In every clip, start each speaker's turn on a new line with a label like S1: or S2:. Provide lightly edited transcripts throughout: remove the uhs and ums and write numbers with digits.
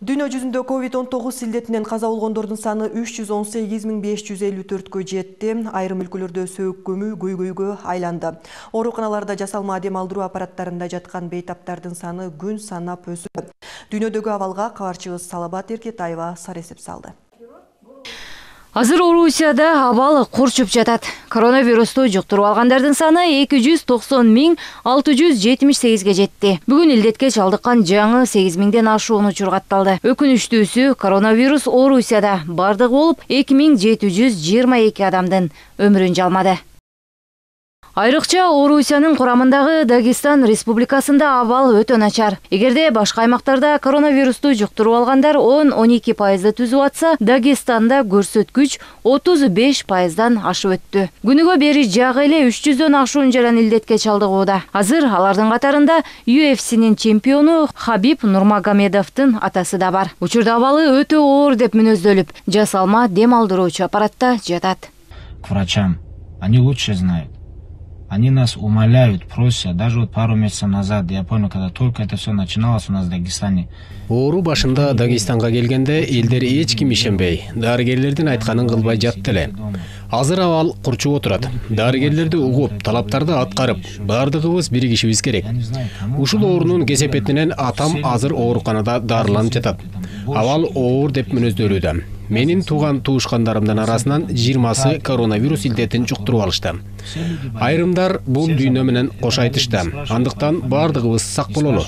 S1: Дүйнө жүзүндө COVID-19 илдетинен каза болгондордун саны 318.554 жетти. Айрым өлкөлөрдө сөөк көмүү көйгөйгө айланды. Ооруканаларда жасалма дем алдыруу аппараттарында жаткан бейтаптардын саны күн санап өсүүдө. Дүйнөдөгү абалга кабарчыбыз Салабат Эркетаева саресеп салды.
S2: Азыр Орусияда абал курчуп жатат. Коронавирусту жуктуруп алгандардын саны 290.678 жетти. Бүгүн илдетке чалдыккан жаңы 8.000ден ашуун учур катталды. Өкүнүчтүүсү коронавирус Орусияда бардыгы болуп 2722 адамдын өмүрүн жалмады. Айрыкча Орусиянын курамындагы Дагестан республикасында абал өтө начар. Эгерде башка аймактарда коронавирусту жуктуруп алгандар 10-12% түзүп атса, Дагестанда көрсөткүч 35%дан ашып өттү. Күнүгө бери жагы эле 300дөн ашуун жаран илдетке чалдыгууда. Азыр алардын катарында UFC'нин чемпиону Хабиб Нурмагомедовдун атасы да бар. Учурда абалы өтө оор деп мүнөздөлүп, жасалма дем алдыруучу аппаратта жатат.
S3: К врачам. Они лучше знают. Они нас умоляют, просят. Даже вот пару месяцев назад, я помню, когда только это все начиналось у нас в Дагестане.
S4: Оору башында Дагестанга келгенде элдер эч ким ишенбей, дарыгерлердин айтканын кылбай жатты эле. Азыр абал курчуп отурат. Дарыгерлерди угуп, талаптарды аткарып, бардыгыбыз биригишибиз керек. Ушул оорунун кесепетинен атам азыр ооруканада дарыланып жатат. Абал оор деп мүнөздөлүүдө. Менин тууган туушкандарымдын арасынан 20сы коронавирус илдетин жуктуруп алышты. Айрымдар бул дүйнө менен кош айтышты. Андыктан бардыгыбыз сак бололу.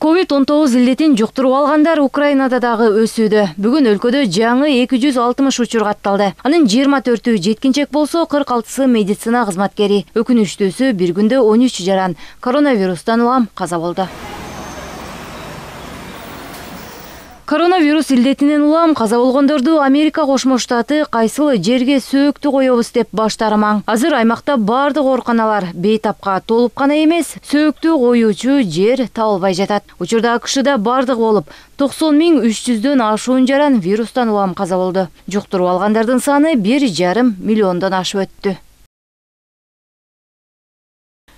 S2: COVID-19 илдетин жуктуруп алгандар Украинада дагы өсүүдө. Бүгүн өлкөдө жаңы 260 учур катталды. Анын 24-ü жеткинчек болсо, 46-сы медицина кызматкери. Өкүнүчтүүсү бир күндө 13 жаран коронавирустан улам каза болду. Коронавирус илдетинен улам каза болгондорду Америка Кошмо Штаты кайсыл жерге сөөктү коебуз деп баштармаң. Азыр аймакта бардык ооруканалар бейтапка толуп гана эмес, сөөктү коюучу жер табылбай жатат. Учурда АКШда бардык болуп 90.300дөн ашуун жаран вирустан улам каза болду. Жуктуруп алгандардын саны 1,5 миллиондон ашып өттү.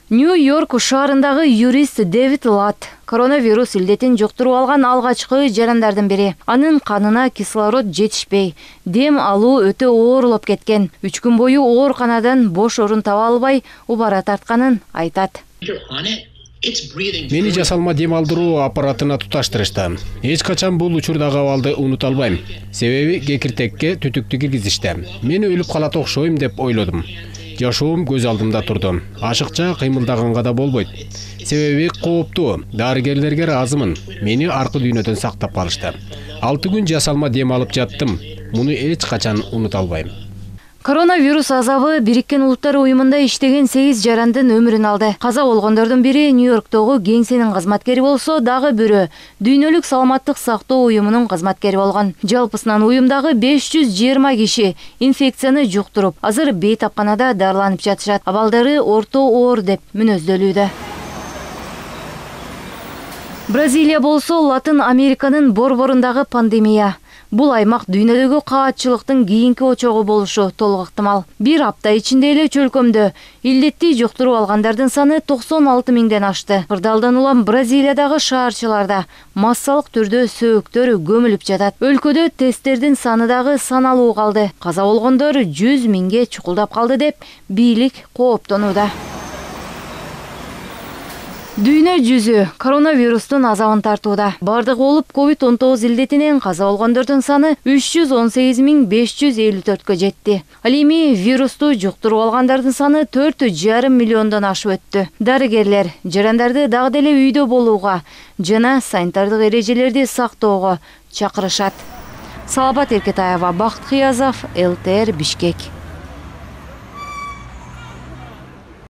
S2: Нью-Йорк шаарындагы юрист Дэвид Лат коронавирус илдетин жуктуруп алган алгачкы жарандардын бири. Анын канына кислород жетишпей, дем алуу өтө оорлоп кеткен. 3 күн бою ооруканадан бош орун таба албай убара тартканын айтат.
S4: Мени жасалма дем алдыруу аппаратына туташтырышты. Эч качан бул учурдагы абалды унута албайм. Себеби кекиртекке түтүктү киргизишти. Мен өлүп калат окшойм деп ойлодум. Жашоом көз алдымда турду. Ашыкча кыймылдаганга да болбойт. Себеби кооптуу. Дарыгерлерге ыраазымын. Мени аркы дүйнөдөн сактап калышты. 6 күн жасалма дем алып жаттым. Муну эч качан унута албайм.
S2: Коронавирус азабы Бириккен Улуттар уюмунда иштеген 8 жарандын өмүрүн алды. Каза болгондордун бири Нью-Йорктогу кеңсенин кызматкери болсо, дагы бирөө Дүйнөлүк саламаттык сактоо уюмунун кызматкери болгон. Жалпысынан уюмдагы 520 киши инфекцияны жуктуруп, азыр бейтапканада дарыланып жатышат. Абалдары орто оор деп мүнөздөлүүдө. Бразилия болсо Латын Американын борборундагы пандемия. Бул аймак дүйнөдөгү каатчылыктын кийинки очогу болушу толук ыктымал. Bir апта ичинде эле чөлкөмдө илдетти жуктуруп алгандардын саны 96.000ден ашты. Кырдаалдан улам Бразилиядагы шаарчыларда массалык түрдө сөөктөр көмүлүп жатат. Өлкөдө тесттердин саны дагы саналуу калды. Каза болгондор 100.000ге чукулдап калды деп бийлик кооптонууда. Дүйнө жүзү коронавирустун азабын тартууда. Бардыгы болуп COVID-19 илдетинен каза болгондордун саны 318.554 жетти. Ал эми вирусту жуктуруп алгандардын саны 4,5 миллиондон ашып өттү. Дарыгерлер жарандарды дагы деле үйдө болууга жана санитардык эрежелерди сактоого чакырышат. Салабат Эркетаева, Бакыт Кыязов, ЛТР, Бишкек.